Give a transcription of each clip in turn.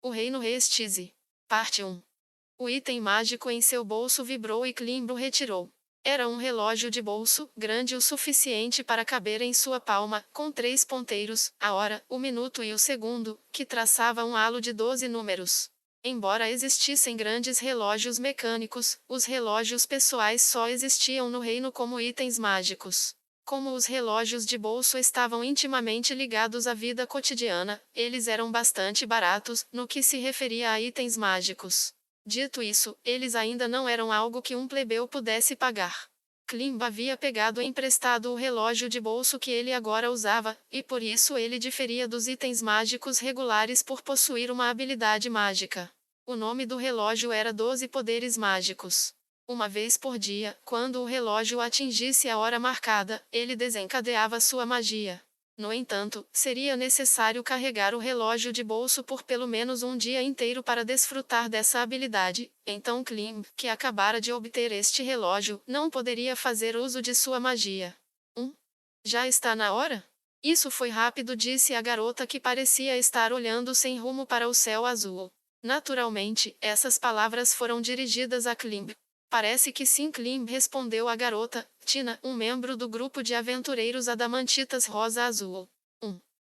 O Reino Restize. Parte 1. O item mágico em seu bolso vibrou e Klimb o retirou. Era um relógio de bolso, grande o suficiente para caber em sua palma, com 3 ponteiros, a hora, o minuto e o segundo, que traçava um halo de 12 números. Embora existissem grandes relógios mecânicos, os relógios pessoais só existiam no reino como itens mágicos. Como os relógios de bolso estavam intimamente ligados à vida cotidiana, eles eram bastante baratos, no que se referia a itens mágicos. Dito isso, eles ainda não eram algo que um plebeu pudesse pagar. Klimb havia pegado emprestado o relógio de bolso que ele agora usava, e por isso ele diferia dos itens mágicos regulares por possuir uma habilidade mágica. O nome do relógio era 12 Poderes Mágicos. Uma vez por dia, quando o relógio atingisse a hora marcada, ele desencadeava sua magia. No entanto, seria necessário carregar o relógio de bolso por pelo menos um dia inteiro para desfrutar dessa habilidade. Então Klimb, que acabara de obter este relógio, não poderia fazer uso de sua magia. Já está na hora? Isso foi rápido, disse a garota que parecia estar olhando sem rumo para o céu azul. Naturalmente, essas palavras foram dirigidas a Klimb. Parece que sim, Klimb respondeu a garota, Tina, um membro do grupo de aventureiros adamantitas rosa-azul.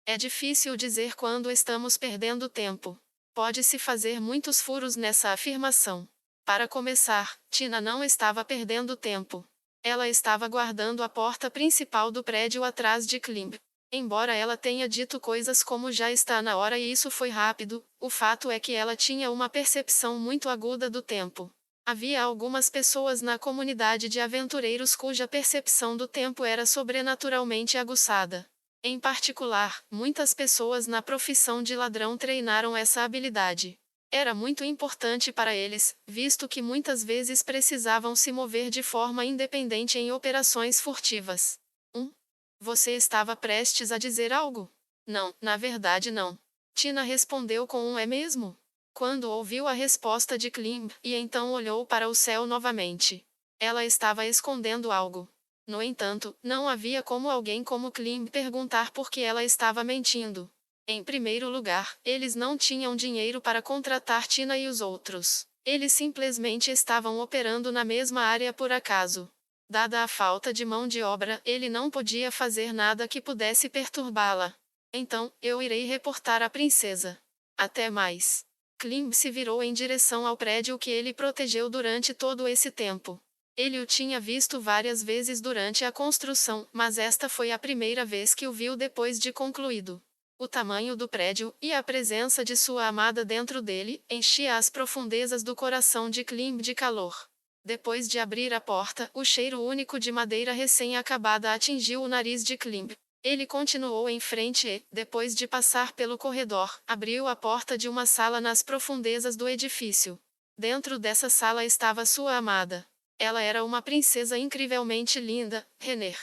É difícil dizer quando estamos perdendo tempo. Pode-se fazer muitos furos nessa afirmação. Para começar, Tina não estava perdendo tempo. Ela estava guardando a porta principal do prédio atrás de Klimb. Embora ela tenha dito coisas como já está na hora e isso foi rápido, o fato é que ela tinha uma percepção muito aguda do tempo. Havia algumas pessoas na comunidade de aventureiros cuja percepção do tempo era sobrenaturalmente aguçada. Em particular, muitas pessoas na profissão de ladrão treinaram essa habilidade. Era muito importante para eles, visto que muitas vezes precisavam se mover de forma independente em operações furtivas. Você estava prestes a dizer algo? Não, na verdade não. Tina respondeu com um é mesmo? Quando ouviu a resposta de Klimb, e então olhou para o céu novamente. Ela estava escondendo algo. No entanto, não havia como alguém como Klimb perguntar por que ela estava mentindo. Em primeiro lugar, eles não tinham dinheiro para contratar Tina e os outros. Eles simplesmente estavam operando na mesma área por acaso. Dada a falta de mão de obra, ele não podia fazer nada que pudesse perturbá-la. Então, eu irei reportar a princesa. Até mais. Klimb se virou em direção ao prédio que ele protegeu durante todo esse tempo. Ele o tinha visto várias vezes durante a construção, mas esta foi a primeira vez que o viu depois de concluído. O tamanho do prédio, e a presença de sua amada dentro dele, enchia as profundezas do coração de Klimb de calor. Depois de abrir a porta, o cheiro único de madeira recém-acabada atingiu o nariz de Klimb. Ele continuou em frente e, depois de passar pelo corredor, abriu a porta de uma sala nas profundezas do edifício. Dentro dessa sala estava sua amada. Ela era uma princesa incrivelmente linda, Renner.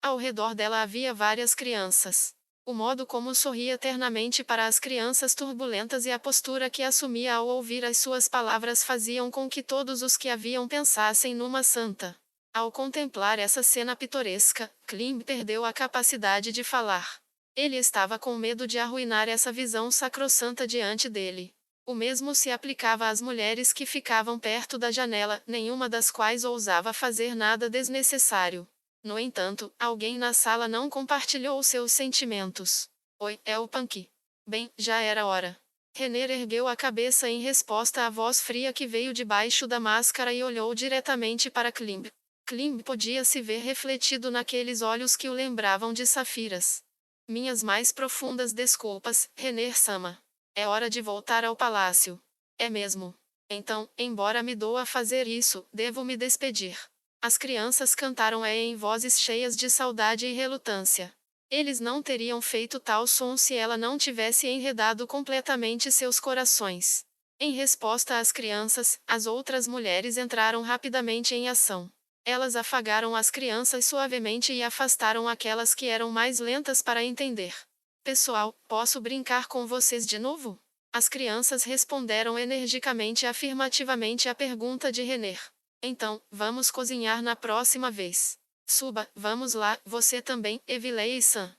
Ao redor dela havia várias crianças. O modo como sorria ternamente para as crianças turbulentas e a postura que assumia ao ouvir as suas palavras faziam com que todos os que haviam pensassem numa santa. Ao contemplar essa cena pitoresca, Klimb perdeu a capacidade de falar. Ele estava com medo de arruinar essa visão sacrossanta diante dele. O mesmo se aplicava às mulheres que ficavam perto da janela, nenhuma das quais ousava fazer nada desnecessário. No entanto, alguém na sala não compartilhou seus sentimentos. Oi, é o Punky. Bem, já era hora. Renner ergueu a cabeça em resposta à voz fria que veio debaixo da máscara e olhou diretamente para Klimb. Klimb podia se ver refletido naqueles olhos que o lembravam de safiras. Minhas mais profundas desculpas, Renner-sama. É hora de voltar ao palácio. É mesmo. Então, embora me doa fazer isso, devo me despedir. As crianças cantaram em vozes cheias de saudade e relutância. Eles não teriam feito tal som se ela não tivesse enredado completamente seus corações. Em resposta às crianças, as outras mulheres entraram rapidamente em ação. Elas afagaram as crianças suavemente e afastaram aquelas que eram mais lentas para entender. Pessoal, posso brincar com vocês de novo? As crianças responderam energicamente e afirmativamente à pergunta de Renner. Então, vamos cozinhar na próxima vez. Suba, vamos lá, você também, Evilei-san.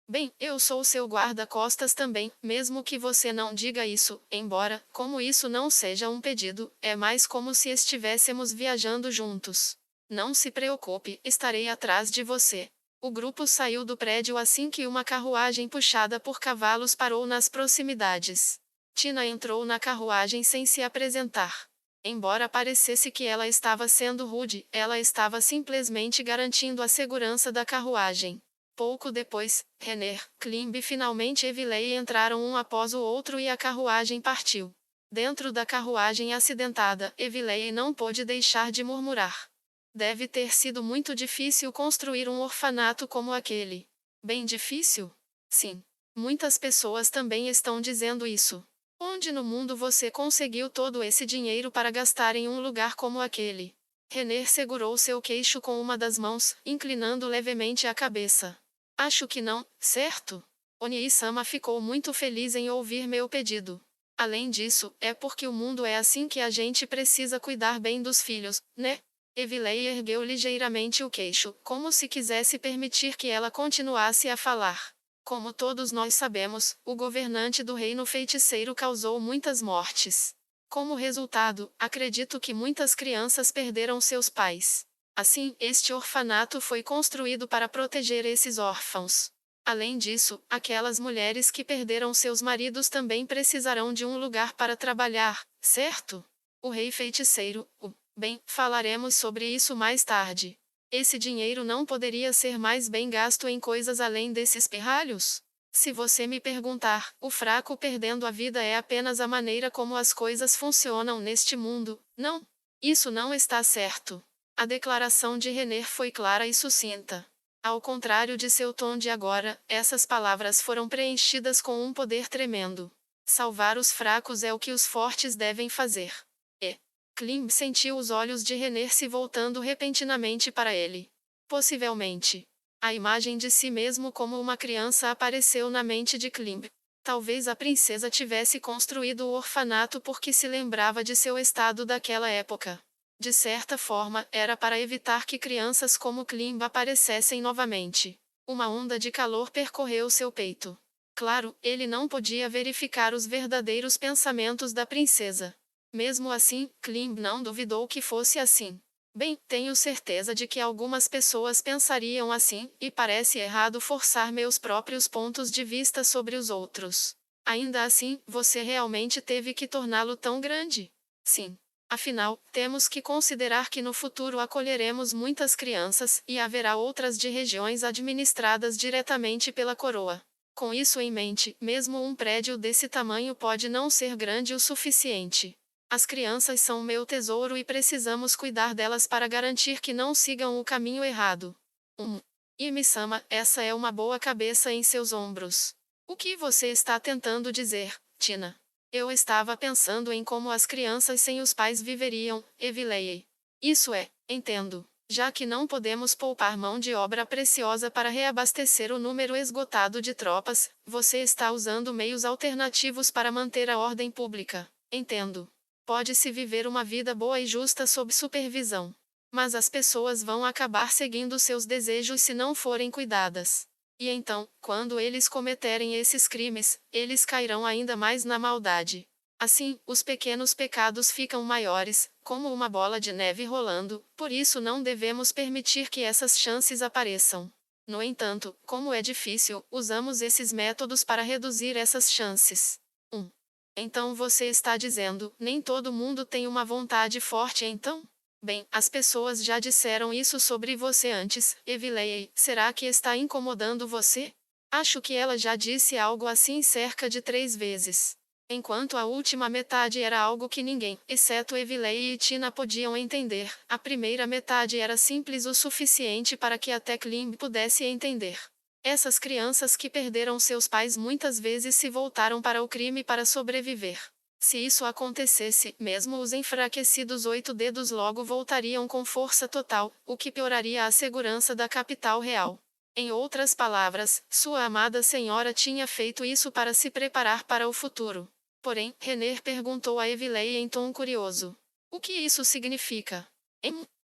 Bem, eu sou seu guarda-costas também, mesmo que você não diga isso, embora, como isso não seja um pedido, é mais como se estivéssemos viajando juntos. Não se preocupe, estarei atrás de você. O grupo saiu do prédio assim que uma carruagem puxada por cavalos parou nas proximidades. Tina entrou na carruagem sem se apresentar. Embora parecesse que ela estava sendo rude, ela estava simplesmente garantindo a segurança da carruagem. Pouco depois, Renner, Klimb e finalmente Evilei entraram um após o outro e a carruagem partiu. Dentro da carruagem acidentada, Evilei não pôde deixar de murmurar. Deve ter sido muito difícil construir um orfanato como aquele. Bem difícil? Sim. Muitas pessoas também estão dizendo isso. Onde no mundo você conseguiu todo esse dinheiro para gastar em um lugar como aquele? Renner segurou seu queixo com uma das mãos, inclinando levemente a cabeça. Acho que não, certo? Oni-sama ficou muito feliz em ouvir meu pedido. Além disso, é porque o mundo é assim que a gente precisa cuidar bem dos filhos, né? Evilei ergueu ligeiramente o queixo, como se quisesse permitir que ela continuasse a falar. Como todos nós sabemos, o governante do reino feiticeiro causou muitas mortes. Como resultado, acredito que muitas crianças perderam seus pais. Assim, este orfanato foi construído para proteger esses órfãos. Além disso, aquelas mulheres que perderam seus maridos também precisarão de um lugar para trabalhar, certo? O rei feiticeiro, bem, falaremos sobre isso mais tarde. Esse dinheiro não poderia ser mais bem gasto em coisas além desses pirralhos? Se você me perguntar, o fraco perdendo a vida é apenas a maneira como as coisas funcionam neste mundo, não? Isso não está certo. A declaração de Renner foi clara e sucinta. Ao contrário de seu tom de agora, essas palavras foram preenchidas com um poder tremendo. Salvar os fracos é o que os fortes devem fazer. E Klim sentiu os olhos de Renner se voltando repentinamente para ele. Possivelmente. A imagem de si mesmo como uma criança apareceu na mente de Klim. Talvez a princesa tivesse construído o orfanato porque se lembrava de seu estado daquela época. De certa forma, era para evitar que crianças como Klim aparecessem novamente. Uma onda de calor percorreu seu peito. Claro, ele não podia verificar os verdadeiros pensamentos da princesa. Mesmo assim, Klim não duvidou que fosse assim. Bem, tenho certeza de que algumas pessoas pensariam assim, e parece errado forçar meus próprios pontos de vista sobre os outros. Ainda assim, você realmente teve que torná-lo tão grande? Sim. Afinal, temos que considerar que no futuro acolheremos muitas crianças, e haverá outras de regiões administradas diretamente pela coroa. Com isso em mente, mesmo um prédio desse tamanho pode não ser grande o suficiente. As crianças são meu tesouro e precisamos cuidar delas para garantir que não sigam o caminho errado. 1. Imi-sama, essa é uma boa cabeça em seus ombros. O que você está tentando dizer, Tina? Eu estava pensando em como as crianças sem os pais viveriam, Evilei. Isso é, entendo. Já que não podemos poupar mão de obra preciosa para reabastecer o número esgotado de tropas, você está usando meios alternativos para manter a ordem pública. Entendo. Pode-se viver uma vida boa e justa sob supervisão. Mas as pessoas vão acabar seguindo seus desejos se não forem cuidadas. E então, quando eles cometerem esses crimes, eles cairão ainda mais na maldade. Assim, os pequenos pecados ficam maiores, como uma bola de neve rolando, por isso não devemos permitir que essas chances apareçam. No entanto, como é difícil, usamos esses métodos para reduzir essas chances. 1. Então você está dizendo, nem todo mundo tem uma vontade forte então? Bem, as pessoas já disseram isso sobre você antes, Evilei. Será que está incomodando você? Acho que ela já disse algo assim cerca de 3 vezes. Enquanto a última metade era algo que ninguém, exceto Evilei e Tina podiam entender, a primeira metade era simples o suficiente para que até Klim pudesse entender. Essas crianças que perderam seus pais muitas vezes se voltaram para o crime para sobreviver. Se isso acontecesse, mesmo os enfraquecidos 8 dedos logo voltariam com força total, o que pioraria a segurança da capital real. Em outras palavras, sua amada senhora tinha feito isso para se preparar para o futuro. Porém, Renner perguntou a Evilei em tom curioso. O que isso significa?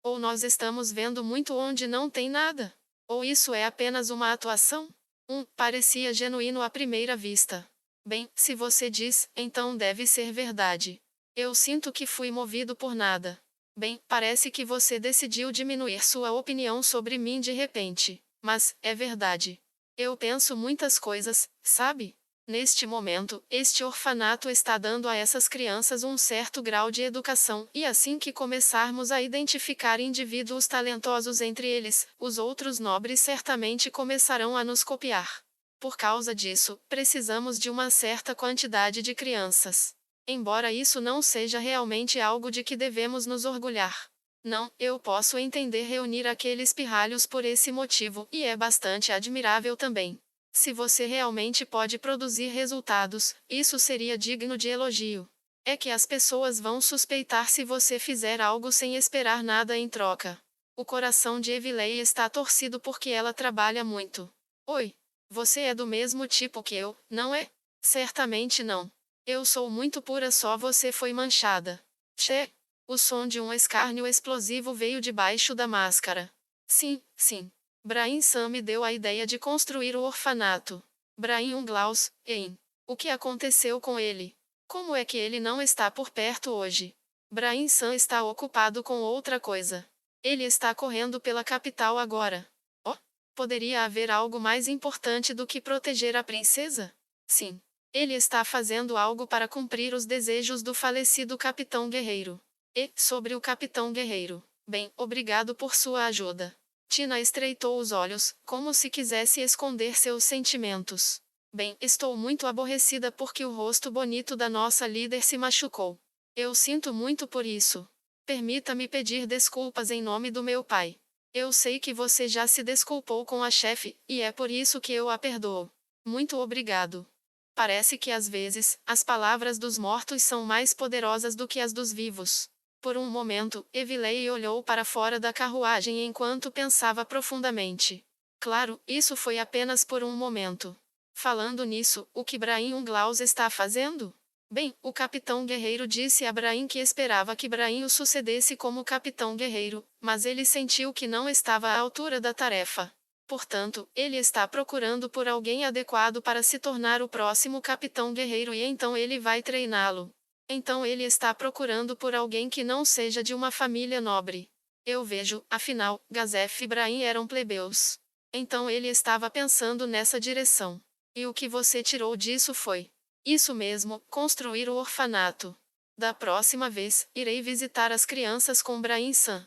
Ou nós estamos vendo muito onde não tem nada? Ou isso é apenas uma atuação? Parecia genuíno à primeira vista. Bem, se você diz, então deve ser verdade. Eu sinto que fui movido por nada. Bem, parece que você decidiu diminuir sua opinião sobre mim de repente. Mas, é verdade. Eu penso muitas coisas, sabe? Neste momento, este orfanato está dando a essas crianças um certo grau de educação, e assim que começarmos a identificar indivíduos talentosos entre eles, os outros nobres certamente começarão a nos copiar. Por causa disso, precisamos de uma certa quantidade de crianças. Embora isso não seja realmente algo de que devemos nos orgulhar. Não, eu posso entender reunir aqueles pirralhos por esse motivo, e é bastante admirável também. Se você realmente pode produzir resultados, isso seria digno de elogio. É que as pessoas vão suspeitar se você fizer algo sem esperar nada em troca. O coração de Evilei está torcido porque ela trabalha muito. Oi, você é do mesmo tipo que eu, não é? Certamente não. Eu sou muito pura, só você foi manchada. Tchê! O som de um escárnio explosivo veio debaixo da máscara. Sim, sim. Brahim Sam me deu a ideia de construir o orfanato. Brahim Unglaus, hein? O que aconteceu com ele? Como é que ele não está por perto hoje? Brahim Sam está ocupado com outra coisa. Ele está correndo pela capital agora. Oh, poderia haver algo mais importante do que proteger a princesa? Sim. Ele está fazendo algo para cumprir os desejos do falecido Capitão Guerreiro. E, sobre o Capitão Guerreiro. Bem, obrigado por sua ajuda. Tina estreitou os olhos, como se quisesse esconder seus sentimentos. Bem, estou muito aborrecida porque o rosto bonito da nossa líder se machucou. Eu sinto muito por isso. Permita-me pedir desculpas em nome do meu pai. Eu sei que você já se desculpou com a chefe, e é por isso que eu a perdoo. Muito obrigado. Parece que às vezes, as palavras dos mortos são mais poderosas do que as dos vivos. Por um momento, Evilei olhou para fora da carruagem enquanto pensava profundamente. Claro, isso foi apenas por um momento. Falando nisso, o que Brahim Unglaus está fazendo? Bem, o capitão guerreiro disse a Brahim que esperava que Brahim o sucedesse como capitão guerreiro, mas ele sentiu que não estava à altura da tarefa. Portanto, ele está procurando por alguém adequado para se tornar o próximo capitão guerreiro e então ele vai treiná-lo. Então ele está procurando por alguém que não seja de uma família nobre. Eu vejo, afinal, Gazef e Brahim eram plebeus. Então ele estava pensando nessa direção. E o que você tirou disso foi: isso mesmo, construir o orfanato. Da próxima vez, irei visitar as crianças com Brahim-san.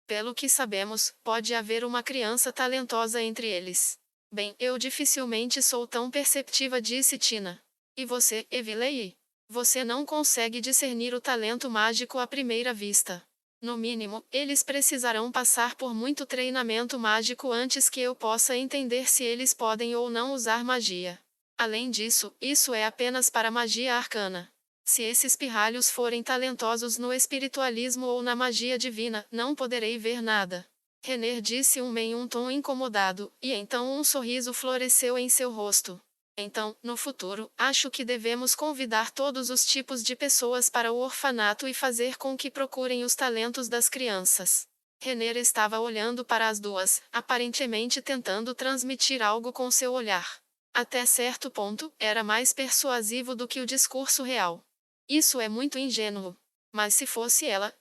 Pelo que sabemos, pode haver uma criança talentosa entre eles. Bem, eu dificilmente sou tão perceptiva, disse Tina. E você, Evilei? Você não consegue discernir o talento mágico à primeira vista. No mínimo, eles precisarão passar por muito treinamento mágico antes que eu possa entender se eles podem ou não usar magia. Além disso, isso é apenas para magia arcana. Se esses pirralhos forem talentosos no espiritualismo ou na magia divina, não poderei ver nada. Renner disse em um tom incomodado, e então um sorriso floresceu em seu rosto. Então, no futuro, acho que devemos convidar todos os tipos de pessoas para o orfanato e fazer com que procurem os talentos das crianças. Renner estava olhando para as duas, aparentemente tentando transmitir algo com seu olhar. Até certo ponto, era mais persuasivo do que o discurso real. Isso é muito ingênuo. Mas se fosse ela,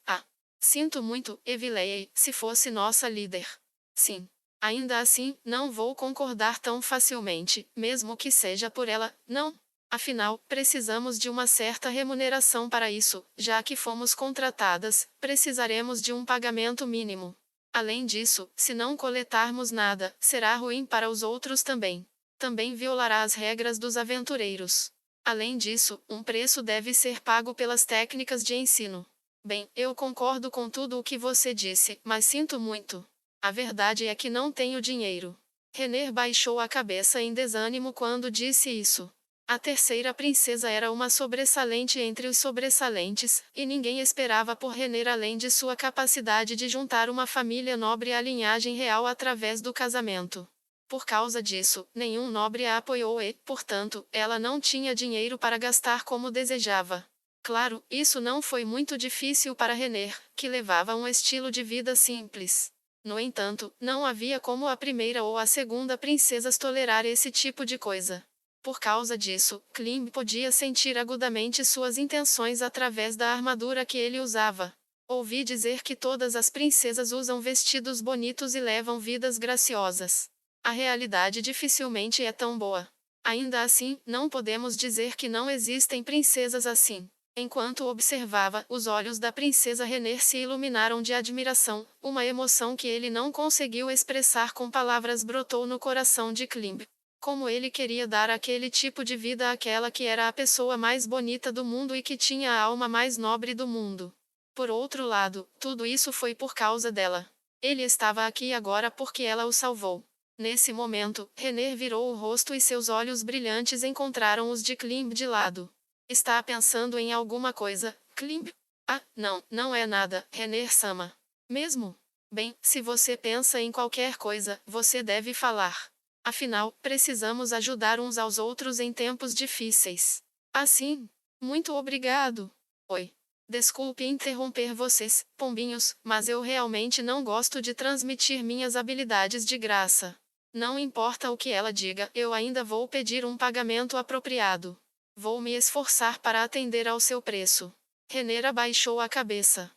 sinto muito, Evilei, se fosse nossa líder. Sim. Ainda assim, não vou concordar tão facilmente, mesmo que seja por ela, não. Afinal, precisamos de uma certa remuneração para isso, já que fomos contratadas, precisaremos de um pagamento mínimo. Além disso, se não coletarmos nada, será ruim para os outros também. Também violará as regras dos aventureiros. Além disso, um preço deve ser pago pelas técnicas de ensino. Bem, eu concordo com tudo o que você disse, mas sinto muito. A verdade é que não tenho dinheiro. Renner baixou a cabeça em desânimo quando disse isso. A terceira princesa era uma sobressalente entre os sobressalentes, e ninguém esperava por Renner além de sua capacidade de juntar uma família nobre à linhagem real através do casamento. Por causa disso, nenhum nobre a apoiou e, portanto, ela não tinha dinheiro para gastar como desejava. Claro, isso não foi muito difícil para Renner, que levava um estilo de vida simples. No entanto, não havia como a primeira ou a segunda princesas tolerar esse tipo de coisa. Por causa disso, Klim podia sentir agudamente suas intenções através da armadura que ele usava. Ouvi dizer que todas as princesas usam vestidos bonitos e levam vidas graciosas. A realidade dificilmente é tão boa. Ainda assim, não podemos dizer que não existem princesas assim. Enquanto observava, os olhos da princesa Renner se iluminaram de admiração, uma emoção que ele não conseguiu expressar com palavras brotou no coração de Klimb. Como ele queria dar aquele tipo de vida àquela que era a pessoa mais bonita do mundo e que tinha a alma mais nobre do mundo. Por outro lado, tudo isso foi por causa dela. Ele estava aqui agora porque ela o salvou. Nesse momento, Renner virou o rosto e seus olhos brilhantes encontraram os de Klimb de lado. Está pensando em alguma coisa, Klimb? Ah, não, não é nada, Renner-sama. Mesmo? Bem, se você pensa em qualquer coisa, você deve falar. Afinal, precisamos ajudar uns aos outros em tempos difíceis. Assim? Muito obrigado. Oi. Desculpe interromper vocês, pombinhos, mas eu realmente não gosto de transmitir minhas habilidades de graça. Não importa o que ela diga, eu ainda vou pedir um pagamento apropriado. Vou me esforçar para atender ao seu preço. Renner abaixou a cabeça.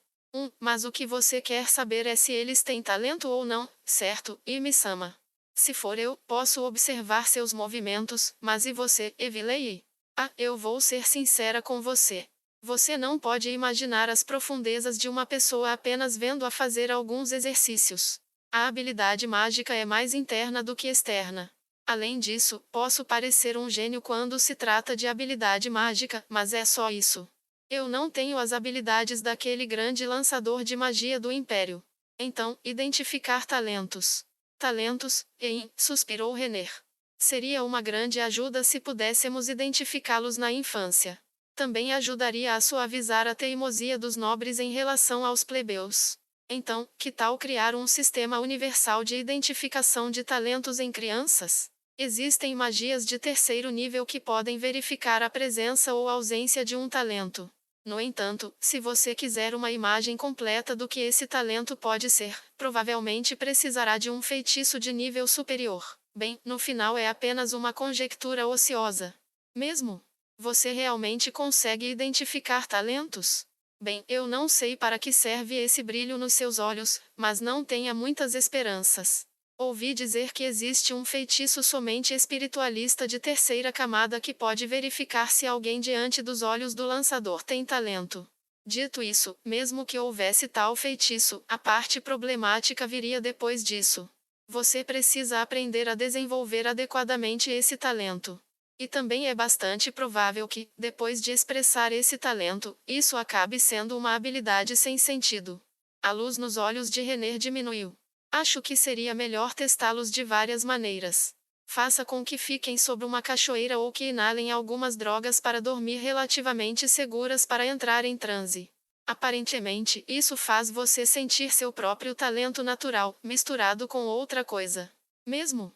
Mas o que você quer saber é se eles têm talento ou não, certo, Imi-sama? Se for eu, posso observar seus movimentos, mas e você, Evilei? Ah, eu vou ser sincera com você. Você não pode imaginar as profundezas de uma pessoa apenas vendo-a fazer alguns exercícios. A habilidade mágica é mais interna do que externa. Além disso, posso parecer um gênio quando se trata de habilidade mágica, mas é só isso. Eu não tenho as habilidades daquele grande lançador de magia do Império. Então, identificar talentos. Talentos, suspirou Renner. Seria uma grande ajuda se pudéssemos identificá-los na infância. Também ajudaria a suavizar a teimosia dos nobres em relação aos plebeus. Então, que tal criar um sistema universal de identificação de talentos em crianças? Existem magias de terceiro nível que podem verificar a presença ou ausência de um talento. No entanto, se você quiser uma imagem completa do que esse talento pode ser, provavelmente precisará de um feitiço de nível superior. Bem, no final é apenas uma conjectura ociosa. Mesmo? Você realmente consegue identificar talentos? Bem, eu não sei para que serve esse brilho nos seus olhos, mas não tenha muitas esperanças. Ouvi dizer que existe um feitiço somente espiritualista de terceira camada que pode verificar se alguém diante dos olhos do lançador tem talento. Dito isso, mesmo que houvesse tal feitiço, a parte problemática viria depois disso. Você precisa aprender a desenvolver adequadamente esse talento. E também é bastante provável que, depois de expressar esse talento, isso acabe sendo uma habilidade sem sentido. A luz nos olhos de Renner diminuiu. Acho que seria melhor testá-los de várias maneiras. Faça com que fiquem sob uma cachoeira ou que inalem algumas drogas para dormir relativamente seguras para entrar em transe. Aparentemente, isso faz você sentir seu próprio talento natural, misturado com outra coisa. Mesmo?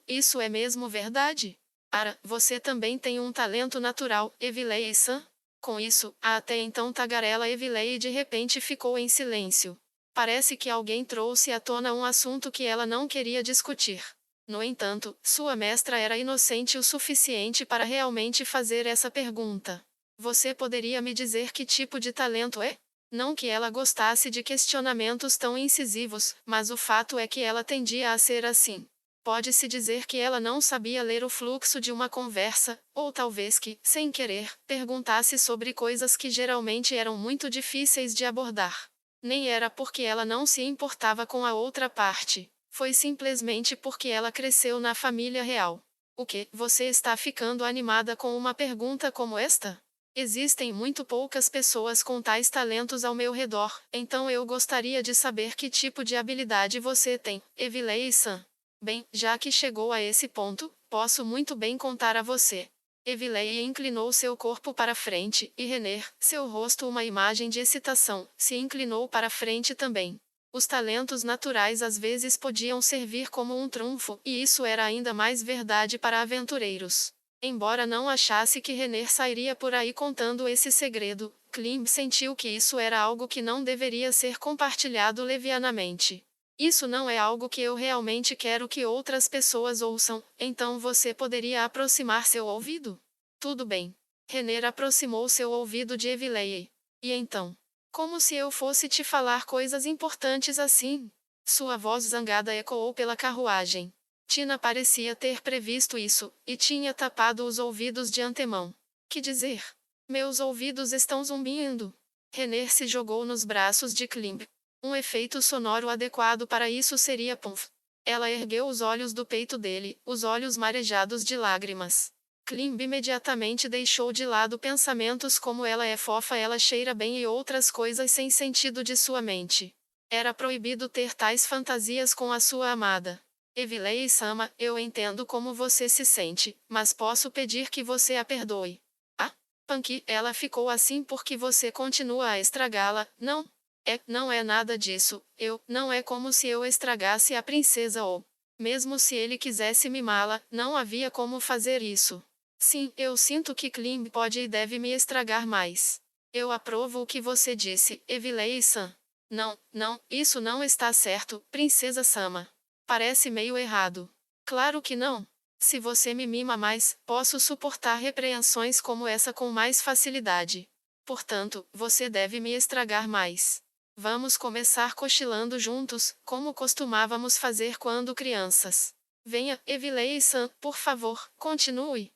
Isso é mesmo verdade? Ara, você também tem um talento natural, Evilei-san? Com isso, a até então tagarela Evilei de repente ficou em silêncio. Parece que alguém trouxe à tona um assunto que ela não queria discutir. No entanto, sua mestra era inocente o suficiente para realmente fazer essa pergunta. Você poderia me dizer que tipo de talento é? Não que ela gostasse de questionamentos tão incisivos, mas o fato é que ela tendia a ser assim. Pode-se dizer que ela não sabia ler o fluxo de uma conversa, ou talvez que, sem querer, perguntasse sobre coisas que geralmente eram muito difíceis de abordar. Nem era porque ela não se importava com a outra parte. Foi simplesmente porque ela cresceu na família real. O que? Você está ficando animada com uma pergunta como esta? Existem muito poucas pessoas com tais talentos ao meu redor, então eu gostaria de saber que tipo de habilidade você tem, Evilei-san. Bem, já que chegou a esse ponto, posso muito bem contar a você. Evilei inclinou seu corpo para frente, e Renner, seu rosto uma imagem de excitação, se inclinou para frente também. Os talentos naturais às vezes podiam servir como um trunfo, e isso era ainda mais verdade para aventureiros. Embora não achasse que Renner sairia por aí contando esse segredo, Klim sentiu que isso era algo que não deveria ser compartilhado levianamente. Isso não é algo que eu realmente quero que outras pessoas ouçam, então você poderia aproximar seu ouvido? Tudo bem. Renner aproximou seu ouvido de Evilei. E então? Como se eu fosse te falar coisas importantes assim? Sua voz zangada ecoou pela carruagem. Tina parecia ter previsto isso, e tinha tapado os ouvidos de antemão. Que dizer? Meus ouvidos estão zumbindo. Renner se jogou nos braços de Klimb. Um efeito sonoro adequado para isso seria puff. Ela ergueu os olhos do peito dele, os olhos marejados de lágrimas. Klimb imediatamente deixou de lado pensamentos como ela é fofa, ela cheira bem e outras coisas sem sentido de sua mente. Era proibido ter tais fantasias com a sua amada. Evilei Sama, eu entendo como você se sente, mas posso pedir que você a perdoe. Ah, Punky, ela ficou assim porque você continua a estragá-la, não? Não é nada disso, não é como se eu estragasse a princesa ou. Mesmo se ele quisesse mimá-la, não havia como fazer isso. Sim, eu sinto que Klimb pode e deve me estragar mais. Eu aprovo o que você disse, Evilei-san. Não, não, isso não está certo, Princesa Sama. Parece meio errado. Claro que não. Se você me mima mais, posso suportar repreensões como essa com mais facilidade. Portanto, você deve me estragar mais. Vamos começar cochilando juntos, como costumávamos fazer quando crianças. Venha, Evilei-san, por favor, continue.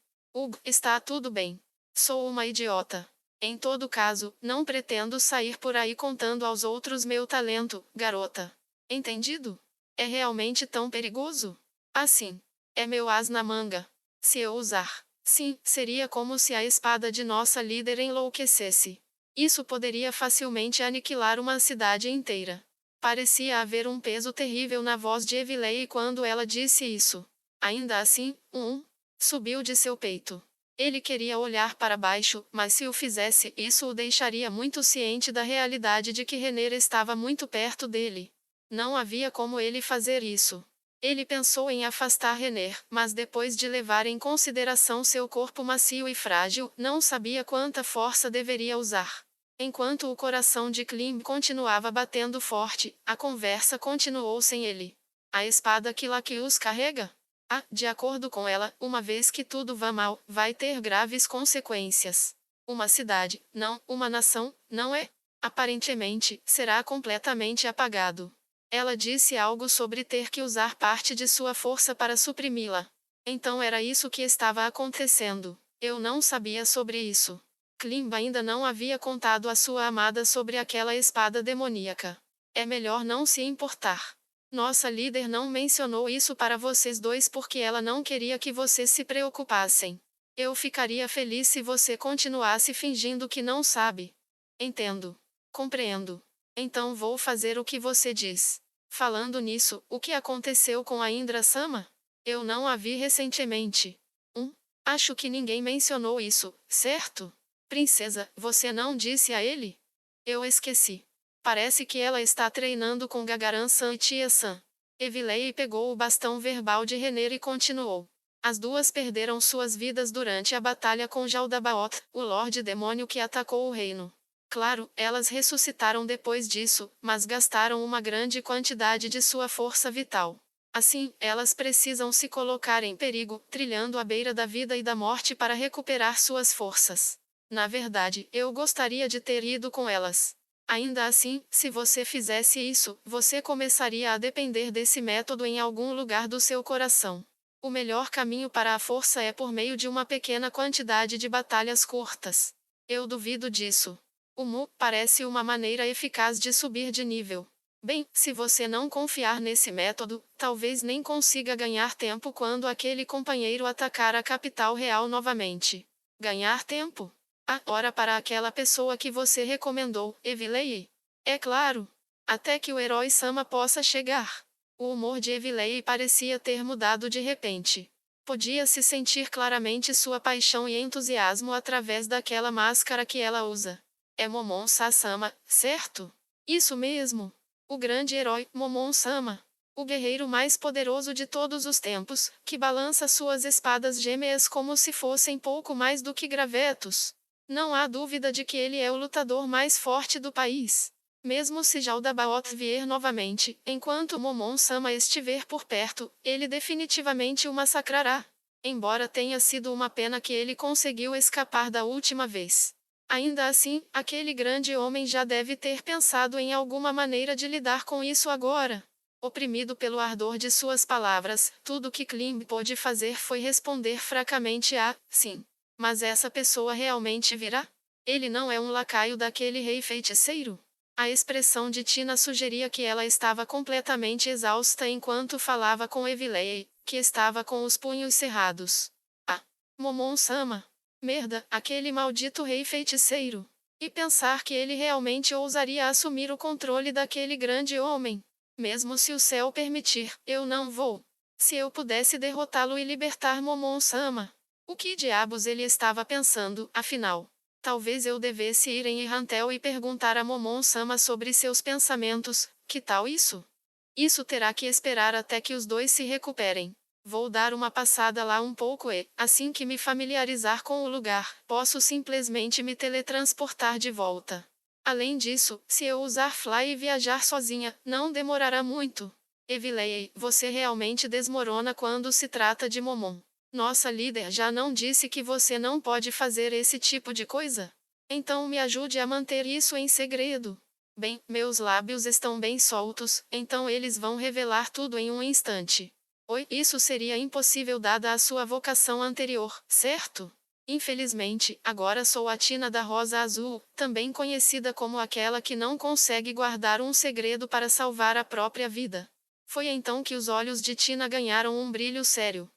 Está tudo bem. Sou uma idiota. Em todo caso, não pretendo sair por aí contando aos outros meu talento, garota. Entendido? É realmente tão perigoso? Assim. É meu as na manga. Se eu usar. Sim, seria como se a espada de nossa líder enlouquecesse. Isso poderia facilmente aniquilar uma cidade inteira. Parecia haver um peso terrível na voz de Evilei quando ela disse isso. Ainda assim, subiu de seu peito. Ele queria olhar para baixo, mas se o fizesse, isso o deixaria muito ciente da realidade de que Renner estava muito perto dele. Não havia como ele fazer isso. Ele pensou em afastar Renner, mas depois de levar em consideração seu corpo macio e frágil, não sabia quanta força deveria usar. Enquanto o coração de Klimb continuava batendo forte, a conversa continuou sem ele. A espada que Lakius carrega? De acordo com ela, uma vez que tudo vá mal, vai ter graves consequências. Uma cidade, não, uma nação, não é? Aparentemente, será completamente apagado. Ela disse algo sobre ter que usar parte de sua força para suprimi-la. Então era isso que estava acontecendo. Eu não sabia sobre isso. Klimb ainda não havia contado à sua amada sobre aquela espada demoníaca. É melhor não se importar. Nossa líder não mencionou isso para vocês dois porque ela não queria que vocês se preocupassem. Eu ficaria feliz se você continuasse fingindo que não sabe. Entendo. Compreendo. Então vou fazer o que você diz. Falando nisso, o que aconteceu com a Indra Sama? Eu não a vi recentemente. Acho que ninguém mencionou isso, certo? Princesa, você não disse a ele? Eu esqueci. Parece que ela está treinando com Gagaran-san e Tia-san. Evilei pegou o bastão verbal de Renner e continuou. As duas perderam suas vidas durante a batalha com Jaldabaoth, o Lorde Demônio que atacou o reino. Claro, elas ressuscitaram depois disso, mas gastaram uma grande quantidade de sua força vital. Assim, elas precisam se colocar em perigo, trilhando a beira da vida e da morte para recuperar suas forças. Na verdade, eu gostaria de ter ido com elas. Ainda assim, se você fizesse isso, você começaria a depender desse método em algum lugar do seu coração. O melhor caminho para a força é por meio de uma pequena quantidade de batalhas curtas. Eu duvido disso. O Mu parece uma maneira eficaz de subir de nível. Bem, se você não confiar nesse método, talvez nem consiga ganhar tempo quando aquele companheiro atacar a capital real novamente. Ganhar tempo? Ora para aquela pessoa que você recomendou, Evilei. É claro. Até que o herói Sama possa chegar. O humor de Evilei parecia ter mudado de repente. Podia-se sentir claramente sua paixão e entusiasmo através daquela máscara que ela usa. É Momon-sama, certo? Isso mesmo. O grande herói, Momon-sama. O guerreiro mais poderoso de todos os tempos, que balança suas espadas gêmeas como se fossem pouco mais do que gravetos. Não há dúvida de que ele é o lutador mais forte do país. Mesmo se Jaldabaoth vier novamente, enquanto Momon-sama estiver por perto, ele definitivamente o massacrará. Embora tenha sido uma pena que ele conseguiu escapar da última vez. Ainda assim, aquele grande homem já deve ter pensado em alguma maneira de lidar com isso agora. Oprimido pelo ardor de suas palavras, tudo que Klim pôde fazer foi responder fracamente a sim. Mas essa pessoa realmente virá? Ele não é um lacaio daquele rei feiticeiro? A expressão de Tina sugeria que ela estava completamente exausta enquanto falava com Evilei, que estava com os punhos cerrados. Ah! Momon-sama! Merda, aquele maldito rei feiticeiro! E pensar que ele realmente ousaria assumir o controle daquele grande homem. Mesmo se o céu permitir, eu não vou. Se eu pudesse derrotá-lo e libertar Momon-sama. O que diabos ele estava pensando, afinal? Talvez eu devesse ir em Ihantel e perguntar a Momon-sama sobre seus pensamentos, que tal isso? Isso terá que esperar até que os dois se recuperem. Vou dar uma passada lá um pouco e, assim que me familiarizar com o lugar, posso simplesmente me teletransportar de volta. Além disso, se eu usar Fly e viajar sozinha, não demorará muito. Evilei, você realmente desmorona quando se trata de Momon. Nossa líder já não disse que você não pode fazer esse tipo de coisa? Então me ajude a manter isso em segredo. Bem, meus lábios estão bem soltos, então eles vão revelar tudo em um instante. Oi, isso seria impossível dada a sua vocação anterior, certo? Infelizmente, agora sou a Tina da Rosa Azul, também conhecida como aquela que não consegue guardar um segredo para salvar a própria vida. Foi então que os olhos de Tina ganharam um brilho sério.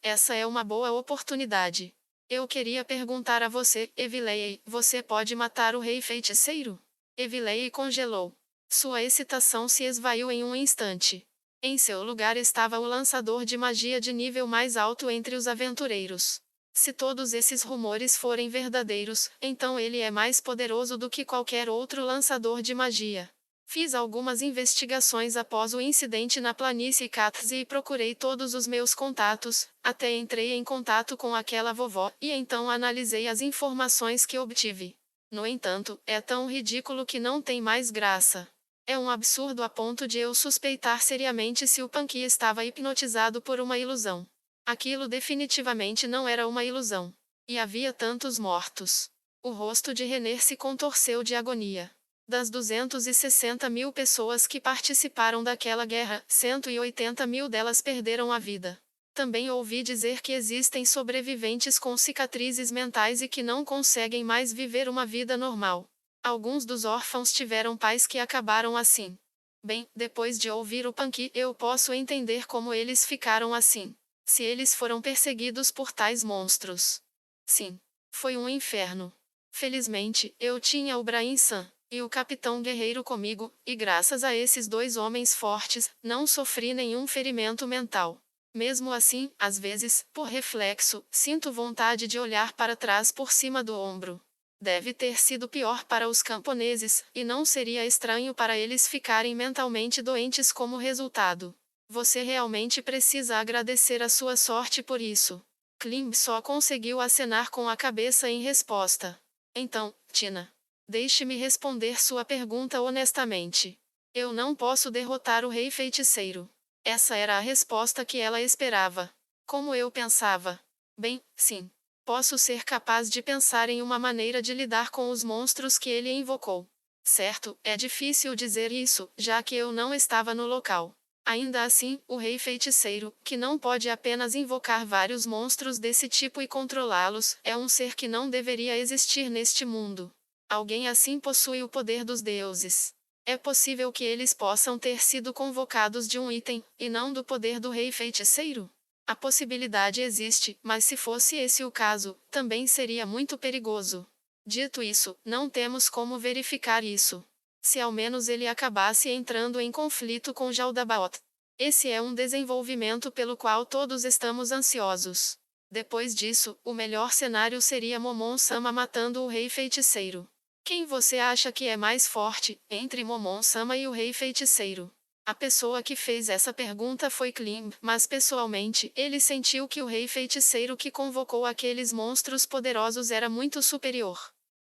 Essa é uma boa oportunidade. Eu queria perguntar a você, Evilei, você pode matar o rei feiticeiro? Evilei congelou. Sua excitação se esvaiu em um instante. Em seu lugar estava o lançador de magia de nível mais alto entre os aventureiros. Se todos esses rumores forem verdadeiros, então ele é mais poderoso do que qualquer outro lançador de magia. Fiz algumas investigações após o incidente na planície Katze e procurei todos os meus contatos, até entrei em contato com aquela vovó, e então analisei as informações que obtive. No entanto, é tão ridículo que não tem mais graça. É um absurdo a ponto de eu suspeitar seriamente se o Panky estava hipnotizado por uma ilusão. Aquilo definitivamente não era uma ilusão. E havia tantos mortos. O rosto de Renner se contorceu de agonia. Das 260 mil pessoas que participaram daquela guerra, 180 mil delas perderam a vida. Também ouvi dizer que existem sobreviventes com cicatrizes mentais e que não conseguem mais viver uma vida normal. Alguns dos órfãos tiveram pais que acabaram assim. Bem, depois de ouvir o Panky, eu posso entender como eles ficaram assim. Se eles foram perseguidos por tais monstros. Sim. Foi um inferno. Felizmente, eu tinha o Brain-san e o Capitão Guerreiro comigo, e graças a esses dois homens fortes, não sofri nenhum ferimento mental. Mesmo assim, às vezes, por reflexo, sinto vontade de olhar para trás por cima do ombro. Deve ter sido pior para os camponeses, e não seria estranho para eles ficarem mentalmente doentes como resultado. Você realmente precisa agradecer a sua sorte por isso. Klim só conseguiu acenar com a cabeça em resposta. Então, Tina. Deixe-me responder sua pergunta honestamente. Eu não posso derrotar o rei feiticeiro. Essa era a resposta que ela esperava. Como eu pensava. Bem, sim. Posso ser capaz de pensar em uma maneira de lidar com os monstros que ele invocou. Certo, é difícil dizer isso, já que eu não estava no local. Ainda assim, o rei feiticeiro, que não pode apenas invocar vários monstros desse tipo e controlá-los, é um ser que não deveria existir neste mundo. Alguém assim possui o poder dos deuses. É possível que eles possam ter sido convocados de um item, e não do poder do rei feiticeiro? A possibilidade existe, mas se fosse esse o caso, também seria muito perigoso. Dito isso, não temos como verificar isso. Se ao menos ele acabasse entrando em conflito com Jaldabaoth. Esse é um desenvolvimento pelo qual todos estamos ansiosos. Depois disso, o melhor cenário seria Momon-sama matando o rei feiticeiro. Quem você acha que é mais forte, entre Momon-sama e o rei feiticeiro? A pessoa que fez essa pergunta foi Klim, mas pessoalmente, ele sentiu que o rei feiticeiro que convocou aqueles monstros poderosos era muito superior.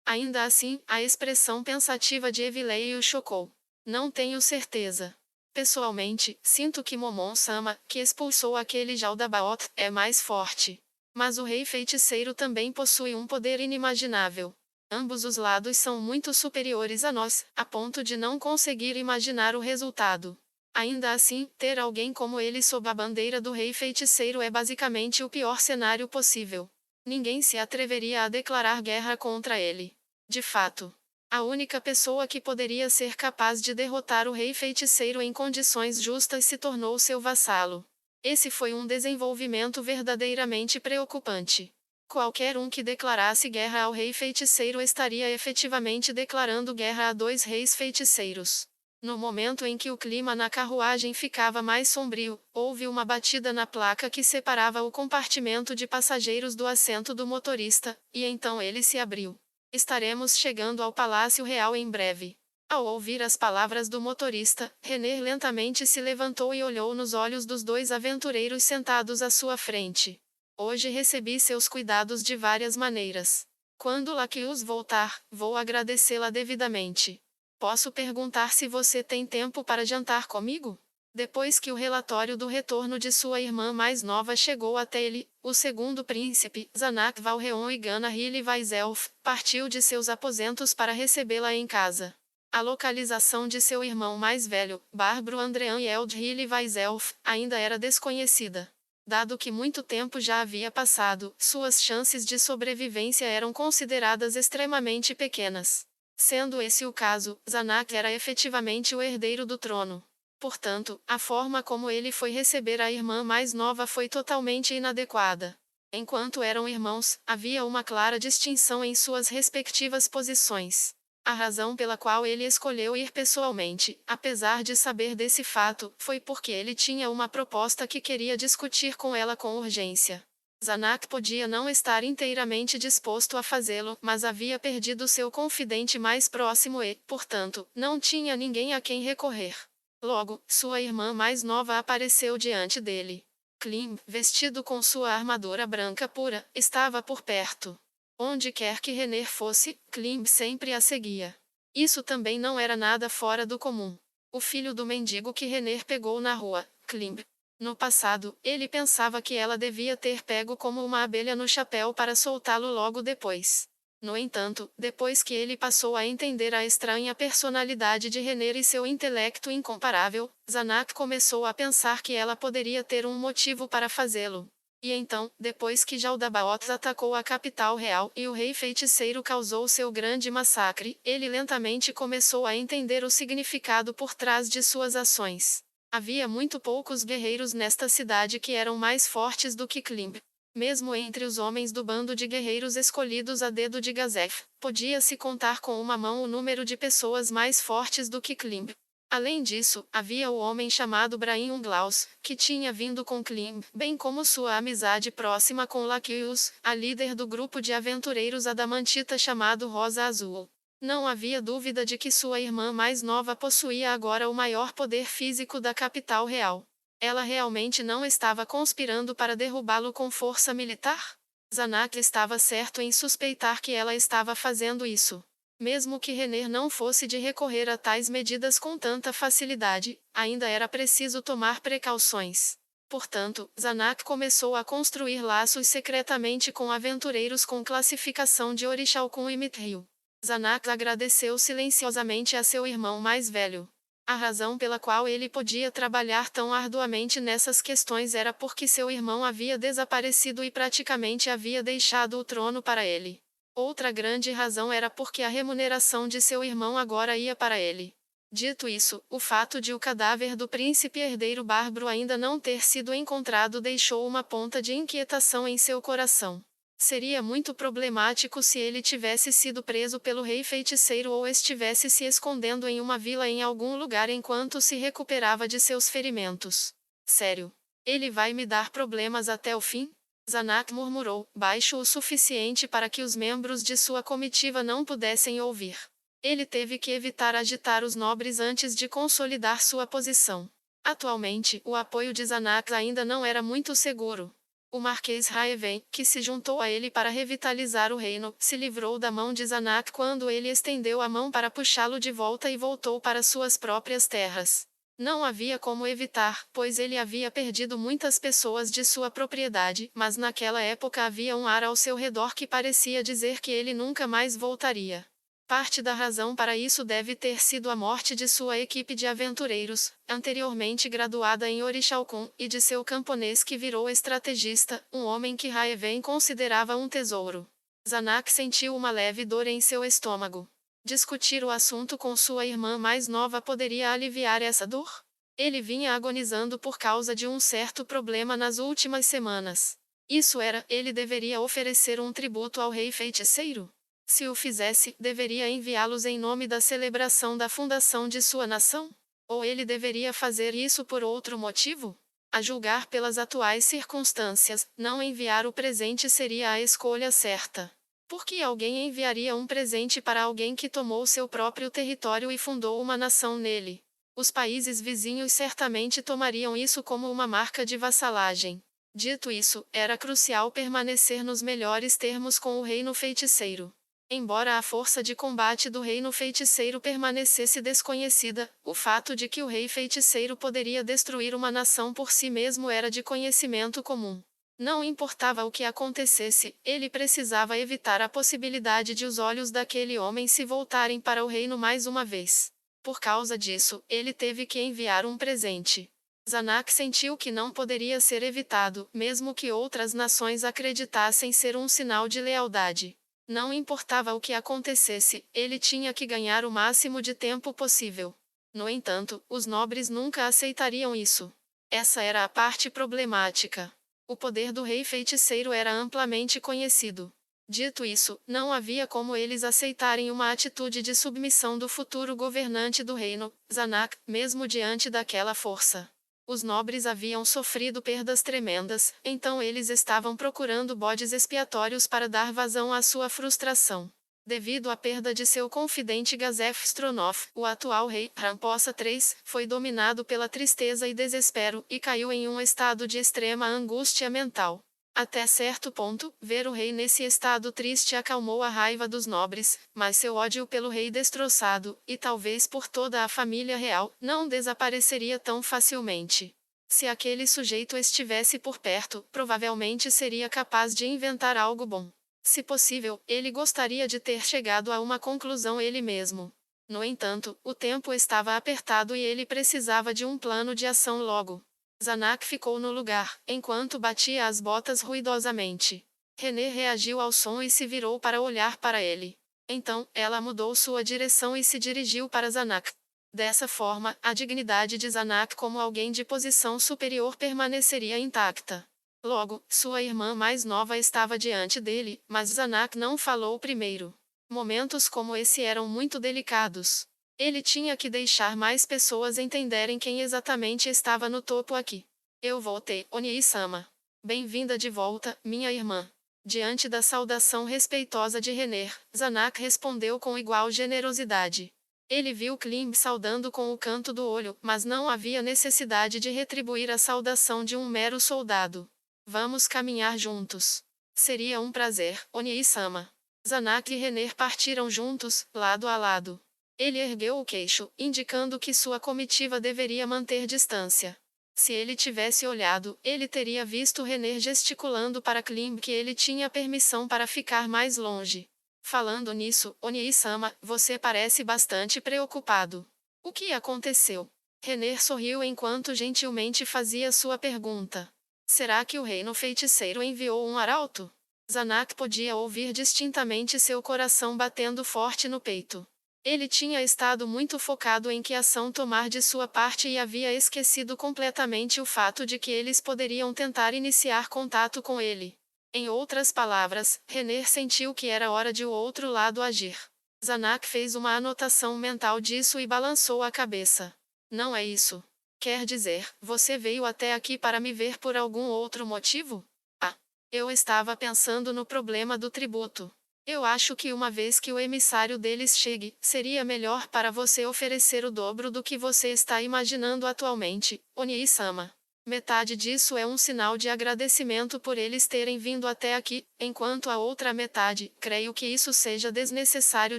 Ainda assim, a expressão pensativa de Evilei o chocou. Não tenho certeza. Pessoalmente, sinto que Momon-sama, que expulsou aquele Jaldabaoth, é mais forte. Mas o rei feiticeiro também possui um poder inimaginável. Ambos os lados são muito superiores a nós, a ponto de não conseguir imaginar o resultado. Ainda assim, ter alguém como ele sob a bandeira do rei feiticeiro é basicamente o pior cenário possível. Ninguém se atreveria a declarar guerra contra ele. De fato, a única pessoa que poderia ser capaz de derrotar o rei feiticeiro em condições justas se tornou seu vassalo. Esse foi um desenvolvimento verdadeiramente preocupante. Qualquer um que declarasse guerra ao rei feiticeiro estaria efetivamente declarando guerra a dois reis feiticeiros. No momento em que o clima na carruagem ficava mais sombrio, houve uma batida na placa que separava o compartimento de passageiros do assento do motorista, e então ele se abriu. Estaremos chegando ao Palácio Real em breve. Ao ouvir as palavras do motorista, René lentamente se levantou e olhou nos olhos dos dois aventureiros sentados à sua frente. Hoje recebi seus cuidados de várias maneiras. Quando Laquius voltar, vou agradecê-la devidamente. Posso perguntar se você tem tempo para jantar comigo? Depois que o relatório do retorno de sua irmã mais nova chegou até ele, o segundo príncipe, Zanak Valreon e Gana Hili Vaiself, partiu de seus aposentos para recebê-la em casa. A localização de seu irmão mais velho, Bárbaro Andrean Eld Hili Vaiself, ainda era desconhecida. Dado que muito tempo já havia passado, suas chances de sobrevivência eram consideradas extremamente pequenas. Sendo esse o caso, Zanak era efetivamente o herdeiro do trono. Portanto, a forma como ele foi receber a irmã mais nova foi totalmente inadequada. Enquanto eram irmãos, havia uma clara distinção em suas respectivas posições. A razão pela qual ele escolheu ir pessoalmente, apesar de saber desse fato, foi porque ele tinha uma proposta que queria discutir com ela com urgência. Zanak podia não estar inteiramente disposto a fazê-lo, mas havia perdido seu confidente mais próximo e, portanto, não tinha ninguém a quem recorrer. Logo, sua irmã mais nova apareceu diante dele. Klim, vestido com sua armadura branca pura, estava por perto. Onde quer que René fosse, Klim sempre a seguia. Isso também não era nada fora do comum. O filho do mendigo que René pegou na rua, Klim. No passado, ele pensava que ela devia ter pego como uma abelha no chapéu para soltá-lo logo depois. No entanto, depois que ele passou a entender a estranha personalidade de René e seu intelecto incomparável, Zanak começou a pensar que ela poderia ter um motivo para fazê-lo. E então, depois que Jaldabaoth atacou a capital real e o rei feiticeiro causou seu grande massacre, ele lentamente começou a entender o significado por trás de suas ações. Havia muito poucos guerreiros nesta cidade que eram mais fortes do que Klimb. Mesmo entre os homens do bando de guerreiros escolhidos a dedo de Gazef, podia-se contar com uma mão o número de pessoas mais fortes do que Klimb. Além disso, havia o homem chamado Brahim Unglaus, que tinha vindo com Klim, bem como sua amizade próxima com Laquius, a líder do grupo de aventureiros adamantita chamado Rosa Azul. Não havia dúvida de que sua irmã mais nova possuía agora o maior poder físico da capital real. Ela realmente não estava conspirando para derrubá-lo com força militar? Zanak estava certo em suspeitar que ela estava fazendo isso. Mesmo que René não fosse de recorrer a tais medidas com tanta facilidade, ainda era preciso tomar precauções. Portanto, Zanak começou a construir laços secretamente com aventureiros com classificação de Orixalcum e Mithril. Zanak agradeceu silenciosamente a seu irmão mais velho. A razão pela qual ele podia trabalhar tão arduamente nessas questões era porque seu irmão havia desaparecido e praticamente havia deixado o trono para ele. Outra grande razão era porque a remuneração de seu irmão agora ia para ele. Dito isso, o fato de o cadáver do príncipe herdeiro bárbaro ainda não ter sido encontrado deixou uma ponta de inquietação em seu coração. Seria muito problemático se ele tivesse sido preso pelo rei feiticeiro ou estivesse se escondendo em uma vila em algum lugar enquanto se recuperava de seus ferimentos. Sério. Ele vai me dar problemas até o fim? Zanak murmurou, baixo o suficiente para que os membros de sua comitiva não pudessem ouvir. Ele teve que evitar agitar os nobres antes de consolidar sua posição. Atualmente, o apoio de Zanak ainda não era muito seguro. O Marquês Raeven, que se juntou a ele para revitalizar o reino, se livrou da mão de Zanak quando ele estendeu a mão para puxá-lo de volta e voltou para suas próprias terras. Não havia como evitar, pois ele havia perdido muitas pessoas de sua propriedade, mas naquela época havia um ar ao seu redor que parecia dizer que ele nunca mais voltaria. Parte da razão para isso deve ter sido a morte de sua equipe de aventureiros, anteriormente graduada em Orichalcum, e de seu camponês que virou estrategista, um homem que Raeven considerava um tesouro. Zanak sentiu uma leve dor em seu estômago. Discutir o assunto com sua irmã mais nova poderia aliviar essa dor? Ele vinha agonizando por causa de um certo problema nas últimas semanas. Isso era, ele deveria oferecer um tributo ao rei feiticeiro? Se o fizesse, deveria enviá-los em nome da celebração da fundação de sua nação? Ou ele deveria fazer isso por outro motivo? A julgar pelas atuais circunstâncias, não enviar o presente seria a escolha certa. Por que alguém enviaria um presente para alguém que tomou seu próprio território e fundou uma nação nele? Os países vizinhos certamente tomariam isso como uma marca de vassalagem. Dito isso, era crucial permanecer nos melhores termos com o reino feiticeiro. Embora a força de combate do reino feiticeiro permanecesse desconhecida, o fato de que o rei feiticeiro poderia destruir uma nação por si mesmo era de conhecimento comum. Não importava o que acontecesse, ele precisava evitar a possibilidade de os olhos daquele homem se voltarem para o reino mais uma vez. Por causa disso, ele teve que enviar um presente. Zanak sentiu que não poderia ser evitado, mesmo que outras nações acreditassem ser um sinal de lealdade. Não importava o que acontecesse, ele tinha que ganhar o máximo de tempo possível. No entanto, os nobres nunca aceitariam isso. Essa era a parte problemática. O poder do rei feiticeiro era amplamente conhecido. Dito isso, não havia como eles aceitarem uma atitude de submissão do futuro governante do reino, Zanak, mesmo diante daquela força. Os nobres haviam sofrido perdas tremendas, então eles estavam procurando bodes expiatórios para dar vazão à sua frustração. Devido à perda de seu confidente Gazef Stronov, o atual rei, Ramposa III, foi dominado pela tristeza e desespero, e caiu em um estado de extrema angústia mental. Até certo ponto, ver o rei nesse estado triste acalmou a raiva dos nobres, mas seu ódio pelo rei destroçado, e talvez por toda a família real, não desapareceria tão facilmente. Se aquele sujeito estivesse por perto, provavelmente seria capaz de inventar algo bom. Se possível, ele gostaria de ter chegado a uma conclusão ele mesmo. No entanto, o tempo estava apertado e ele precisava de um plano de ação logo. Zanak ficou no lugar, enquanto batia as botas ruidosamente. René reagiu ao som e se virou para olhar para ele. Então, ela mudou sua direção e se dirigiu para Zanak. Dessa forma, a dignidade de Zanak como alguém de posição superior permaneceria intacta. Logo, sua irmã mais nova estava diante dele, mas Zanak não falou primeiro. Momentos como esse eram muito delicados. Ele tinha que deixar mais pessoas entenderem quem exatamente estava no topo aqui. Eu voltei, Onii-sama. Bem-vinda de volta, minha irmã. Diante da saudação respeitosa de René, Zanak respondeu com igual generosidade. Ele viu Klim saudando com o canto do olho, mas não havia necessidade de retribuir a saudação de um mero soldado. Vamos caminhar juntos. Seria um prazer, Onii-sama. Zanak e René partiram juntos, lado a lado. Ele ergueu o queixo, indicando que sua comitiva deveria manter distância. Se ele tivesse olhado, ele teria visto René gesticulando para Klim que ele tinha permissão para ficar mais longe. Falando nisso, Onii-sama, você parece bastante preocupado. O que aconteceu? René sorriu enquanto gentilmente fazia sua pergunta. Será que o reino feiticeiro enviou um arauto? Zanak podia ouvir distintamente seu coração batendo forte no peito. Ele tinha estado muito focado em que ação tomar de sua parte e havia esquecido completamente o fato de que eles poderiam tentar iniciar contato com ele. Em outras palavras, René sentiu que era hora de o outro lado agir. Zanak fez uma anotação mental disso e balançou a cabeça. Não é isso. Quer dizer, você veio até aqui para me ver por algum outro motivo? Ah, eu estava pensando no problema do tributo. Eu acho que uma vez que o emissário deles chegue, seria melhor para você oferecer o dobro do que você está imaginando atualmente, Onii-sama. Metade disso é um sinal de agradecimento por eles terem vindo até aqui, enquanto a outra metade, creio que isso seja desnecessário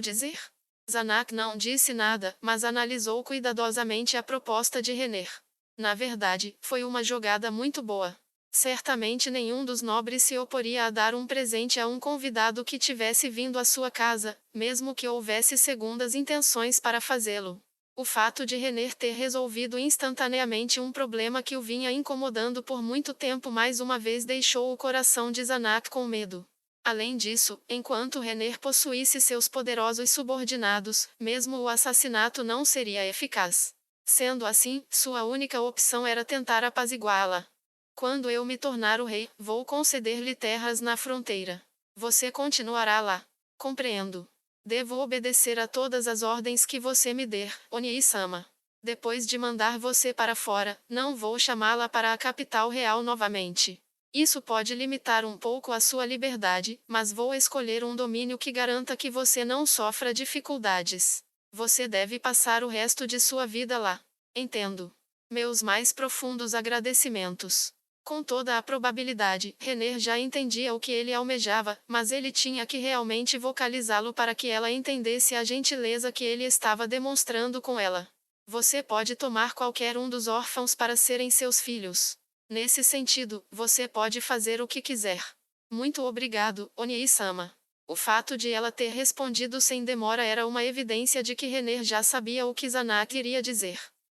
dizer. Zanak não disse nada, mas analisou cuidadosamente a proposta de Renner. Na verdade, foi uma jogada muito boa. Certamente nenhum dos nobres se oporia a dar um presente a um convidado que tivesse vindo à sua casa, mesmo que houvesse segundas intenções para fazê-lo. O fato de Renner ter resolvido instantaneamente um problema que o vinha incomodando por muito tempo mais uma vez deixou o coração de Zanak com medo. Além disso, enquanto Renner possuísse seus poderosos subordinados, mesmo o assassinato não seria eficaz. Sendo assim, sua única opção era tentar apaziguá-la. Quando eu me tornar o rei, vou conceder-lhe terras na fronteira. Você continuará lá. Compreendo. Devo obedecer a todas as ordens que você me der, Onii-sama. Depois de mandar você para fora, não vou chamá-la para a capital real novamente. Isso pode limitar um pouco a sua liberdade, mas vou escolher um domínio que garanta que você não sofra dificuldades. Você deve passar o resto de sua vida lá. Entendo. Meus mais profundos agradecimentos. Com toda a probabilidade, Renner já entendia o que ele almejava, mas ele tinha que realmente vocalizá-lo para que ela entendesse a gentileza que ele estava demonstrando com ela. Você pode tomar qualquer um dos órfãos para serem seus filhos. Nesse sentido, você pode fazer o que quiser. Muito obrigado, Onii-sama. O fato de ela ter respondido sem demora era uma evidência de que Renner já sabia o que Zanak iria dizer.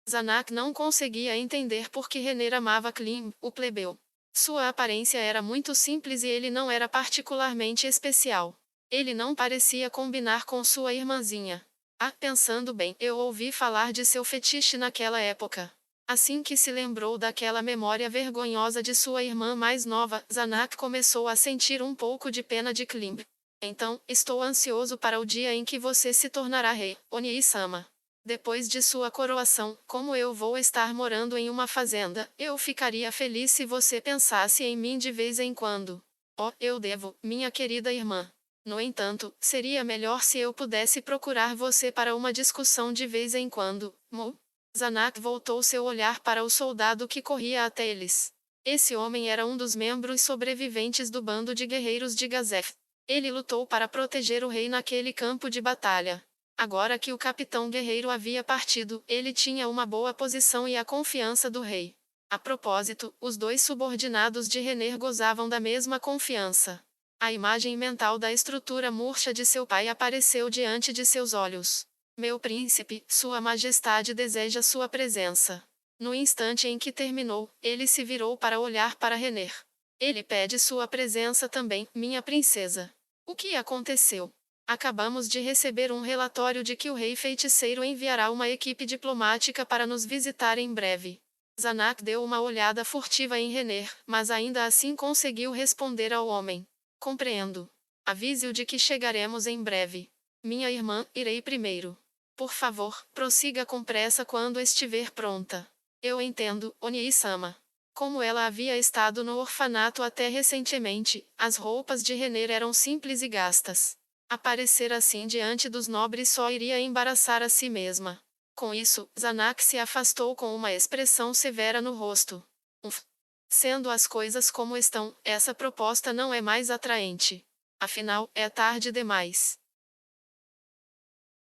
Zanak não conseguia entender por que Renner amava Klim, o plebeu. Sua aparência era muito simples e ele não era particularmente especial. Ele não parecia combinar com sua irmãzinha. Ah, pensando bem, eu ouvi falar de seu fetiche naquela época. Assim que se lembrou daquela memória vergonhosa de sua irmã mais nova, Zanak começou a sentir um pouco de pena de Klim. Então, estou ansioso para o dia em que você se tornará rei, Onii-sama. Depois de sua coroação, como eu vou estar morando em uma fazenda, eu ficaria feliz se você pensasse em mim de vez em quando. Oh, eu devo, minha querida irmã. No entanto, seria melhor se eu pudesse procurar você para uma discussão de vez em quando, Mu? Zanak voltou seu olhar para o soldado que corria até eles. Esse homem era um dos membros sobreviventes do bando de guerreiros de Gazef. Ele lutou para proteger o rei naquele campo de batalha. Agora que o capitão guerreiro havia partido, ele tinha uma boa posição e a confiança do rei. A propósito, os dois subordinados de Renner gozavam da mesma confiança. A imagem mental da estrutura murcha de seu pai apareceu diante de seus olhos. Meu príncipe, Sua Majestade deseja sua presença. No instante em que terminou, ele se virou para olhar para Renner. Ele pede sua presença também, minha princesa. O que aconteceu? Acabamos de receber um relatório de que o rei feiticeiro enviará uma equipe diplomática para nos visitar em breve. Zanak deu uma olhada furtiva em Renner, mas ainda assim conseguiu responder ao homem. Compreendo. Avise-o de que chegaremos em breve. Minha irmã, irei primeiro. Por favor, prossiga com pressa quando estiver pronta. Eu entendo, Onii-sama. Como ela havia estado no orfanato até recentemente, as roupas de Renner eram simples e gastas. Aparecer assim diante dos nobres só iria embaraçar a si mesma. Com isso, Zanak se afastou com uma expressão severa no rosto. Uf. Sendo as coisas como estão, essa proposta não é mais atraente. Afinal, é tarde demais.